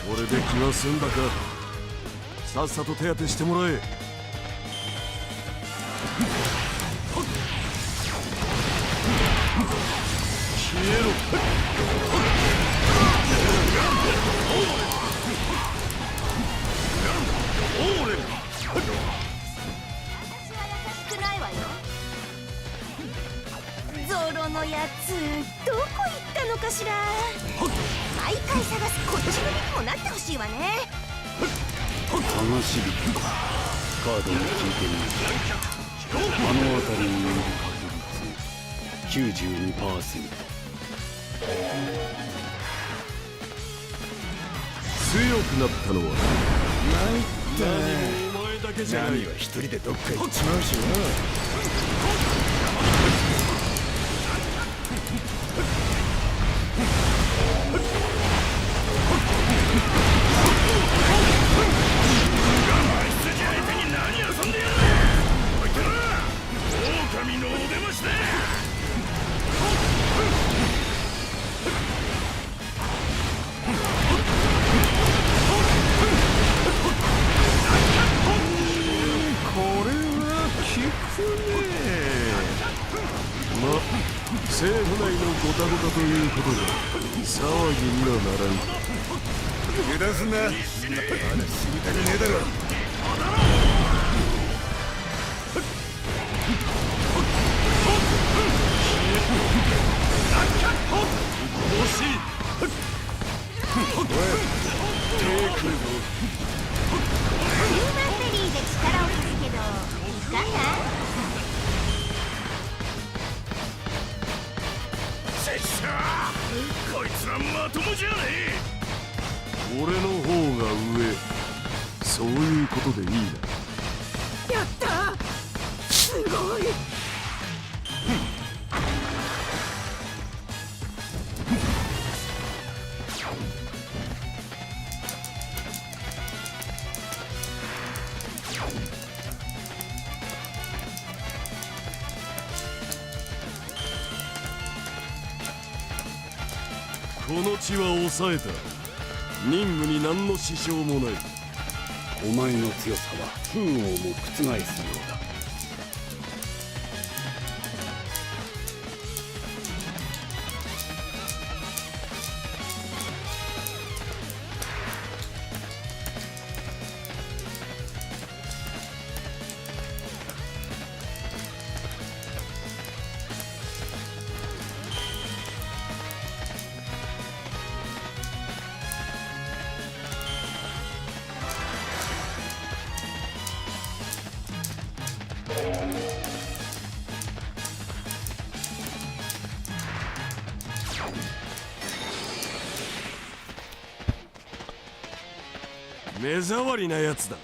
これで気は済んだか。さっさと手当てしてもらえ。消えろ。私は優しくないわよ。ゾロのやつどこ行ったのかしら。毎回探すこっちの身にもなってほしいわね。話引きか。カードを聞いてみる。あの辺りにいる確率 92%。強くなったのは参った何もお前だけじゃない。ナミは一人でどっか行っちまうしな。政府内のゴタゴタということで騒ぎにはならん。油断すんな。まだ死にたくねえだろ。ヒューマンベリーで力を貸すけどいかが。こいつらまともじゃね俺の方が上。そういうことでいいな。やったすごい。この地は抑えた。任務に何の支障もない。お前の強さは風王も覆すようだ。目障りなやつだ。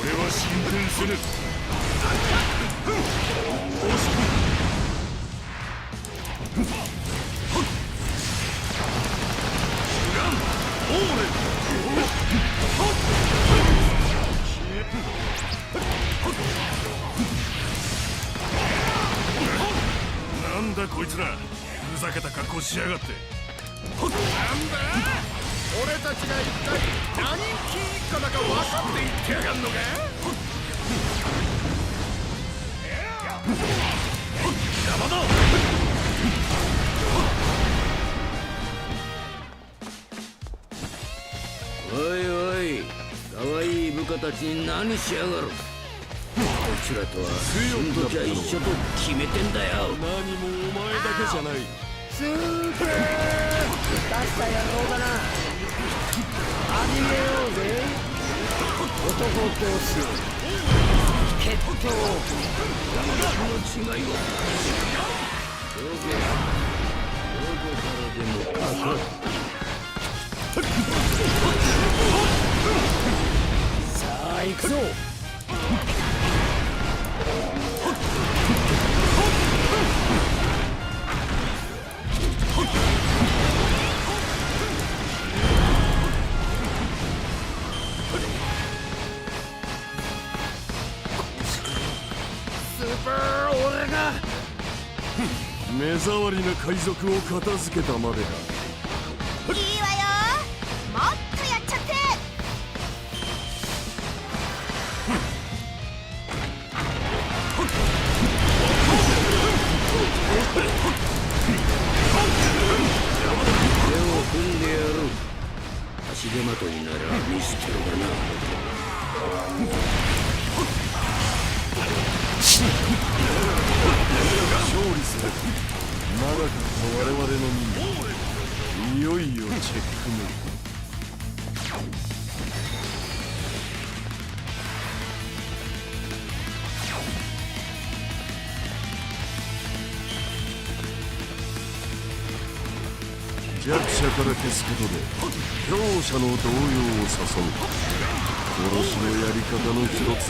俺は進軍する。こいつらふざけた格好しやがって。なんだ俺たちが一体何人一家だか分かって言ってやがんのか。邪魔だ。おいおい、可愛い部下たちに何しやがる。こちらとはその時は一緒と決めてんだよ。何もお前だけじゃない。スープー出した野郎だな。始めようぜ男同士決闘。この違いをどこからでもかかる。さあ行くぞ。スーパー俺が目障りな海賊を片付けたまでだ。いいわよ、もっとやっちゃって。手を組んでやる。足手まといなら見捨てろだな。勝利する。長かった我々の任務、いよいよチェックメイト。弱者から消すことで強者の動揺を誘う殺しのやり方の一つ。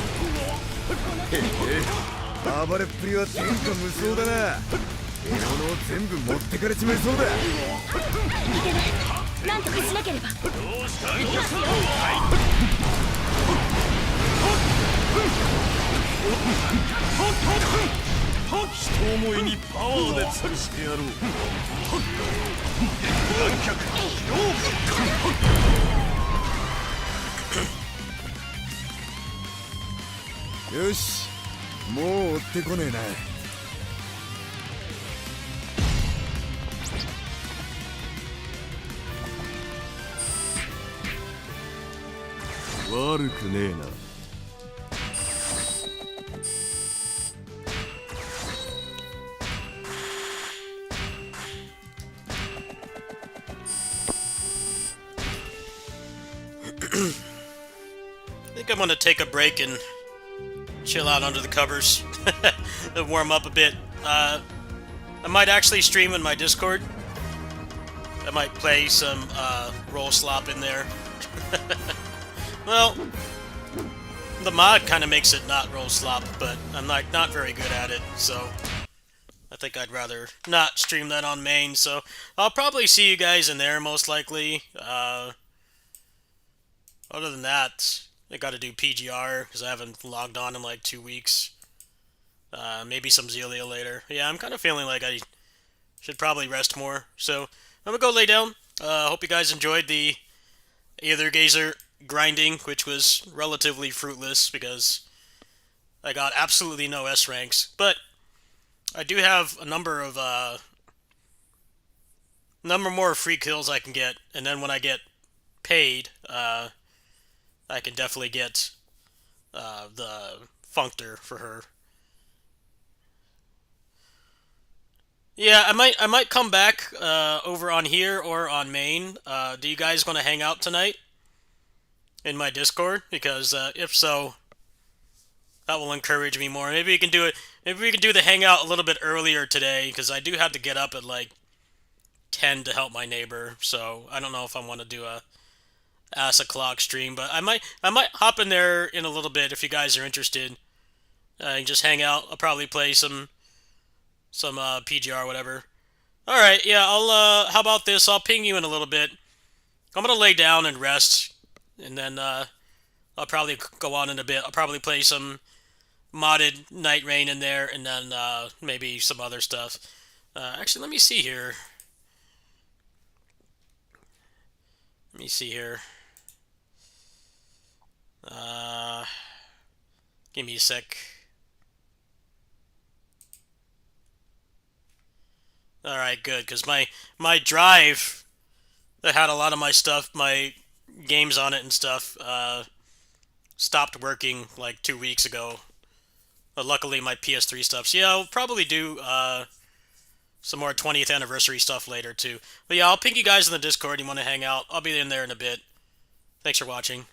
暴れっぷりは天下無双だな。獲物を全部持ってかれちまいそうだ。なんとかしなければ。人思いにパワーで潰してやろう。よし、もう追ってこねえな。悪くねえな。I think I'm gonna take a break and chill out under the covers and warm up a bit. I might actually stream in my Discord. I might play some roll slop in there. Well, the mod kind of makes it not roll slop, but I'm not very good at it, so I think I'd rather not stream that on main. So I'll probably see you guys in there most likely. Other than that, I got to do PGR because I haven't logged on in like 2 weeks. Maybe some Zelia later. Yeah, I'm kind of feeling like I should probably rest more. So I'm gonna go lay down. Hope you guys enjoyed the Aether Gazer grinding, which was relatively fruitless because I got absolutely no S ranks. But I do have a number more free kills I can get, and then when I get paid, I can definitely get the Functor for her. Yeah, I might come back over on here or on main. Do you guys want to hang out tonight in my Discord? Because if so, that will encourage me more. Maybe we can do it. Maybe we can do the hangout a little bit earlier today because I do have to get up at like 10 to help my neighbor. So I don't know if I want to do a ass o'clock stream, but I might hop in there in a little bit if you guys are interested. Just hang out. I'll probably play some PGR or whatever. All right, yeah. How about this? I'll ping you in a little bit. I'm gonna lay down and rest, and then I'll probably go on in a bit. I'll probably play some modded Night Rain in there, and then maybe some other stuff. Actually, let me see here. Let me see here. Give me a sec. Alright, good, because my drive that had a lot of my stuff, my games on it and stuff, stopped working like 2 weeks ago. But luckily, my PS3 stuff. So yeah, I'll probably do some more 20th anniversary stuff later too. But yeah, I'll ping you guys in the Discord. You want to hang out? I'll be in there in a bit. Thanks for watching.